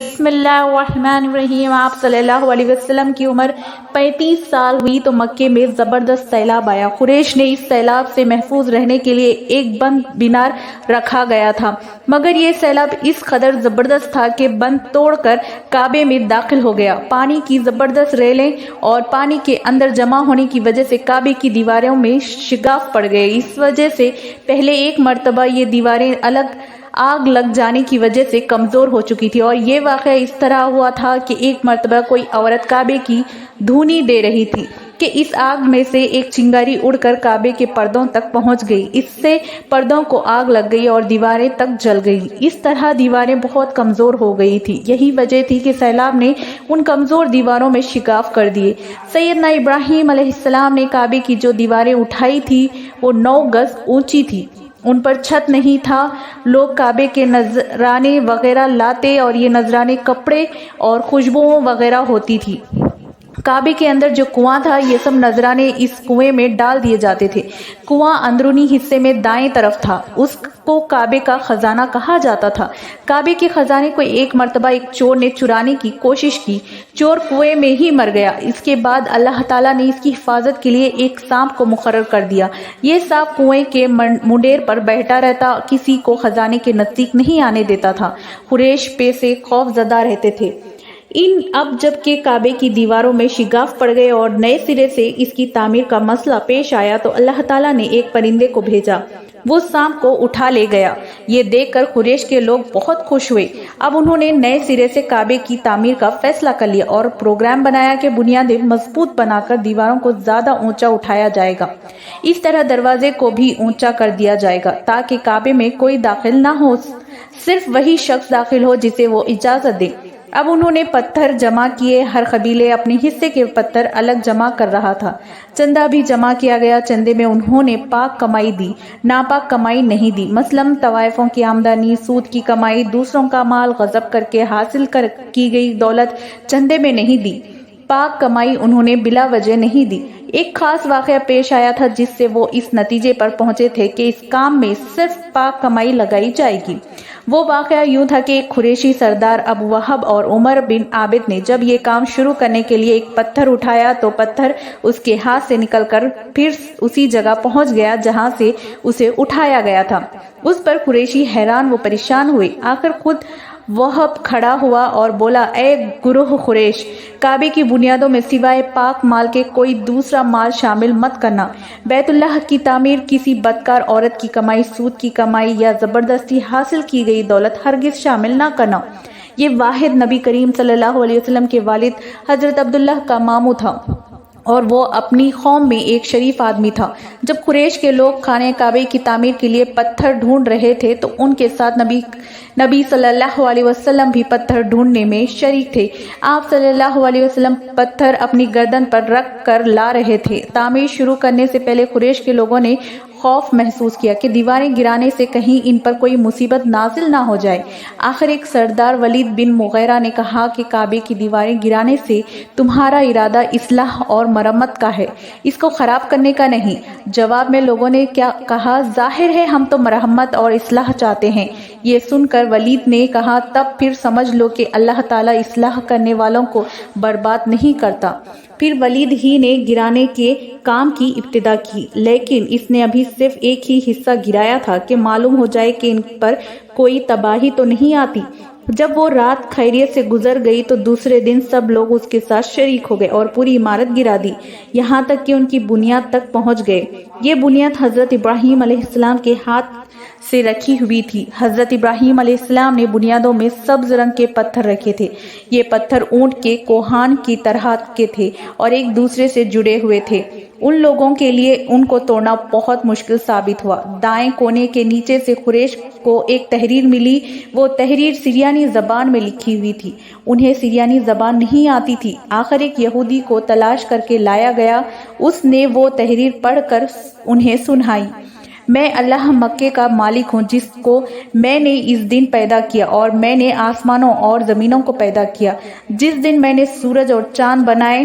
بسم اللہ الرحمن الرحیم۔ آپ صلی اللہ علیہ وسلم کی عمر 35 سال ہوئی تو مکے میں زبردست سیلاب آیا۔ قریش نے اس سیلاب سے محفوظ رہنے کے لیے ایک بند مینار رکھا گیا تھا، مگر یہ سیلاب اس قدر زبردست تھا کہ بند توڑ کر کعبے میں داخل ہو گیا۔ پانی کی زبردست ریلیں اور پانی کے اندر جمع ہونے کی وجہ سے کعبے کی دیواروں میں شگاف پڑ گئے۔ اس وجہ سے پہلے ایک مرتبہ یہ دیواریں آگ لگ جانے کی وجہ سے کمزور ہو چکی تھی، اور یہ واقعہ اس طرح ہوا تھا کہ ایک مرتبہ کوئی عورت کعبے کی دھونی دے رہی تھی کہ اس آگ میں سے ایک چنگاری اڑ کر کعبے کے پردوں تک پہنچ گئی۔ اس سے پردوں کو آگ لگ گئی اور دیواریں تک جل گئی۔ اس طرح دیواریں بہت کمزور ہو گئی تھی۔ یہی وجہ تھی کہ سیلاب نے ان کمزور دیواروں میں شگاف کر دیے۔ سیدنا ابراہیم علیہ السلام نے کعبے کی جو دیواریں اٹھائی تھی وہ 9 گز اونچی تھی۔ ان پر چھت نہیں تھا۔ لوگ کعبے کے نذرانے وغیرہ لاتے اور یہ نذرانے کپڑے اور خوشبوؤں وغیرہ ہوتی تھی۔ کعبے کے اندر جو کنواں تھا، یہ سب نذرانے اس کنویں میں ڈال دیے جاتے تھے۔ کنواں اندرونی حصے میں دائیں طرف تھا۔ اس کو کعبے کا خزانہ کہا جاتا تھا۔ کعبے کے خزانے کو ایک مرتبہ ایک چور نے چرانے کی کوشش کی۔ چور کنویں میں ہی مر گیا۔ اس کے بعد اللہ تعالیٰ نے اس کی حفاظت کے لیے ایک سانپ کو مقرر کر دیا۔ یہ سانپ کنویں کے منڈیر پر بیٹھا رہتا، کسی کو خزانے کے نزدیک نہیں آنے دیتا تھا۔ قریش پہ سے خوف زدہ رہتے تھے۔ اب جب کہ کعبے کی دیواروں میں شگاف پڑ گئے اور نئے سرے سے اس کی تعمیر کا مسئلہ پیش آیا تو اللہ تعالیٰ نے ایک پرندے کو بھیجا، وہ سانپ کو اٹھا لے گیا۔ یہ دیکھ کر قریش کے لوگ بہت خوش ہوئے۔ اب انہوں نے نئے سرے سے کعبے کی تعمیر کا فیصلہ کر لیا اور پروگرام بنایا کہ بنیادیں مضبوط بنا کر دیواروں کو زیادہ اونچا اٹھایا جائے گا۔ اس طرح دروازے کو بھی اونچا کر دیا جائے گا تاکہ کعبے میں کوئی داخل نہ ہو، صرف وہی شخص داخل ہو جسے وہ اجازت دے۔ اب انہوں نے پتھر جمع کیے۔ ہر قبیلے اپنے حصے کے پتھر الگ جمع کر رہا تھا۔ چندہ بھی جمع کیا گیا۔ چندے میں انہوں نے پاک کمائی دی، ناپاک کمائی نہیں دی۔ مثلاً طوائفوں کی آمدنی، سود کی کمائی، دوسروں کا مال غصب کر کے حاصل کی گئی دولت چندے میں نہیں دی۔ پاک کمائی انہوں نے بلا وجہ نہیں دی۔ ایک خاص واقعہ پیش آیا تھا جس سے وہ اس نتیجے پر پہنچے تھے کہ اس کام میں صرف پاک کمائی لگائی جائے گی۔ وہ واقعہ یوں تھا کہ ایک قریشی سردار ابو وہب اور عمر بن عابد نے جب یہ کام شروع کرنے کے لیے ایک پتھر اٹھایا تو پتھر اس کے ہاتھ سے نکل کر پھر اسی جگہ پہنچ گیا جہاں سے اسے اٹھایا گیا تھا۔ اس پر قریشی حیران و پریشان ہوئے۔ آخر خود وہب کھڑا ہوا اور بولا، اے گروہ قریش، کعبے کی بنیادوں میں سوائے پاک مال کے کوئی دوسرا مال شامل مت کرنا۔ بیت اللہ کی تعمیر، کسی بدکار عورت کی کمائی، سود کی کمائی یا زبردستی حاصل کی گئی دولت ہرگز شامل نہ کرنا۔ یہ واحد نبی کریم صلی اللہ علیہ وسلم کے والد حضرت عبداللہ کا ماموں تھا اور وہ اپنی قوم میں ایک شریف آدمی تھا۔ جب قریش کے لوگ خانہ کعبے کی تعمیر کے لیے پتھر ڈھونڈ رہے تھے تو ان کے ساتھ نبی صلی اللہ علیہ وسلم بھی پتھر ڈھونڈنے میں شریک تھے۔ آپ صلی اللہ علیہ وسلم پتھر اپنی گردن پر رکھ کر لا رہے تھے۔ تعمیر شروع کرنے سے پہلے قریش کے لوگوں نے خوف محسوس کیا کہ دیواریں گرانے سے کہیں ان پر کوئی مصیبت نازل نہ ہو جائے۔ آخر ایک سردار ولید بن مغیرہ نے کہا کہ کعبے کی دیواریں گرانے سے تمہارا ارادہ اصلاح اور مرمت کا ہے، اس کو خراب کرنے کا نہیں۔ جواب میں لوگوں نے کیا کہا، ظاہر ہے ہم تو مرمت اور اصلاح چاہتے ہیں۔ یہ سن کر ولید نے کہا، تب پھر سمجھ لو کہ اللہ تعالیٰ اصلاح کرنے والوں کو برباد نہیں کرتا۔ پھر ولید ہی نے گرانے کے کام کی ابتدا کی، لیکن اس نے ابھی صرف ایک ہی حصہ گرایا تھا کہ معلوم ہو جائے کہ ان پر کوئی تباہی تو نہیں آتی۔ جب وہ رات خیریت سے گزر گئی تو دوسرے دن سب لوگ اس کے ساتھ شریک ہو گئے اور پوری عمارت گرا دی، یہاں تک کہ ان کی بنیاد تک پہنچ گئے۔ یہ بنیاد حضرت ابراہیم علیہ السلام کے ہاتھ سے رکھی ہوئی تھی۔ حضرت ابراہیم علیہ السلام نے بنیادوں میں سبز رنگ کے پتھر رکھے تھے۔ یہ پتھر اونٹ کے کوہان کی طرح کے تھے اور ایک دوسرے سے جڑے ہوئے تھے۔ ان لوگوں کے لیے ان کو توڑنا بہت مشکل ثابت ہوا۔ دائیں کونے کے نیچے سے قریش کو ایک تحریر ملی۔ وہ تحریر سریانی زبان میں لکھی ہوئی تھی۔ انہیں سریانی زبان نہیں آتی تھی۔ آخر ایک یہودی کو تلاش کر کے لایا گیا۔ اس نے وہ تحریر پڑھ کر انہیں سنائی، میں اللہ مکے کا مالک ہوں جس کو میں نے اس دن پیدا کیا، اور میں نے آسمانوں اور زمینوں کو پیدا کیا۔ جس دن میں نے سورج اور چاند بنائے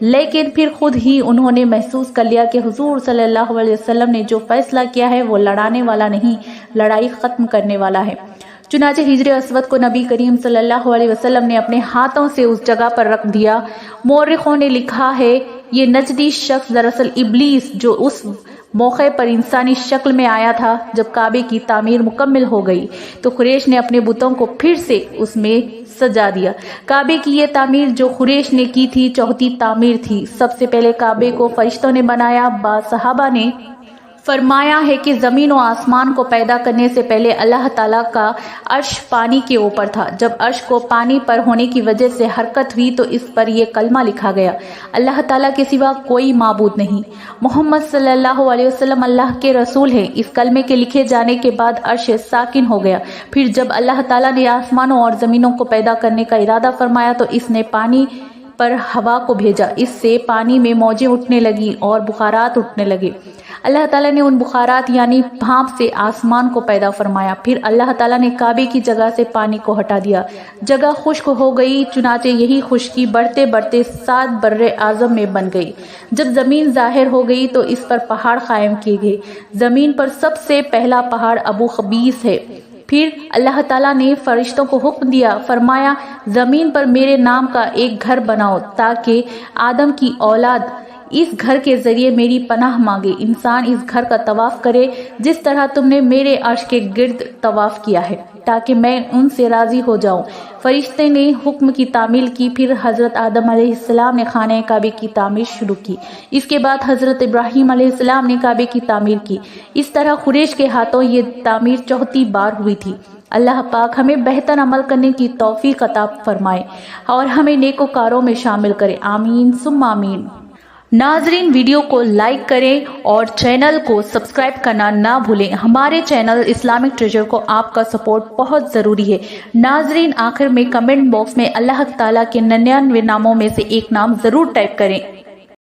لیکن پھر خود ہی انہوں نے محسوس کر لیا کہ حضور صلی اللہ علیہ وسلم نے جو فیصلہ کیا ہے وہ لڑانے والا نہیں، لڑائی ختم کرنے والا ہے۔ چنانچہ حجر اسود کو نبی کریم صلی اللہ علیہ وسلم نے اپنے ہاتھوں سے اس جگہ پر رکھ دیا۔ مورخوں نے لکھا ہے یہ نجدی شخص دراصل ابلیس جو اس موقع پر انسانی شکل میں آیا تھا۔ جب کعبے کی تعمیر مکمل ہو گئی تو قریش نے اپنے بتوں کو پھر سے اس میں سجا دیا۔ کعبے کی یہ تعمیر جو قریش نے کی تھی چوتھی تعمیر تھی۔ سب سے پہلے کعبے کو فرشتوں نے بنایا۔ بعض صحابہ نے فرمایا ہے کہ زمین و آسمان کو پیدا کرنے سے پہلے اللہ تعالیٰ کا عرش پانی کے اوپر تھا۔ جب عرش کو پانی پر ہونے کی وجہ سے حرکت ہوئی تو اس پر یہ کلمہ لکھا گیا، اللہ تعالیٰ کے سوا کوئی معبود نہیں، محمد صلی اللہ علیہ وسلم اللہ کے رسول ہیں۔ اس کلمے کے لکھے جانے کے بعد عرش ساکن ہو گیا۔ پھر جب اللہ تعالیٰ نے آسمانوں اور زمینوں کو پیدا کرنے کا ارادہ فرمایا تو اس نے پانی پر ہوا کو بھیجا۔ اس سے پانی میں موجیں اٹھنے لگیں اور بخارات اٹھنے لگے۔ اللہ تعالیٰ نے ان بخارات یعنی بھاپ سے آسمان کو پیدا فرمایا۔ پھر اللہ تعالیٰ نے کعبے کی جگہ سے پانی کو ہٹا دیا، جگہ خشک ہو گئی۔ چنانچہ یہی خشکی بڑھتے بڑھتے 7 بر اعظم میں بن گئی۔ جب زمین ظاہر ہو گئی تو اس پر پہاڑ قائم کیے گئے۔ زمین پر سب سے پہلا پہاڑ ابو قبیس ہے۔ پھر اللہ تعالیٰ نے فرشتوں کو حکم دیا، فرمایا زمین پر میرے نام کا ایک گھر بناؤ تاکہ آدم کی اولاد اس گھر کے ذریعے میری پناہ مانگے۔ انسان اس گھر کا طواف کرے جس طرح تم نے میرے عرش کے گرد طواف کیا ہے تاکہ میں ان سے راضی ہو جاؤں۔ فرشتے نے حکم کی تعمیل کی۔ پھر حضرت آدم علیہ السلام نے خانہ کعبے کی تعمیر شروع کی۔ اس کے بعد حضرت ابراہیم علیہ السلام نے کعبے کی تعمیر کی۔ اس طرح قریش کے ہاتھوں یہ تعمیر چوتھی بار ہوئی تھی۔ اللہ پاک ہمیں بہتر عمل کرنے کی توفیق عطا فرمائے اور ہمیں نیکوکاروں میں شامل کرے، آمین ثم آمین۔ ناظرین ویڈیو کو لائک کریں اور چینل کو سبسکرائب کرنا نہ بھولیں۔ ہمارے چینل اسلامک ٹریجر کو آپ کا سپورٹ بہت ضروری ہے۔ ناظرین آخر میں کمنٹ باکس میں اللہ تعالیٰ کے 99 ناموں میں سے ایک نام ضرور ٹائپ کریں۔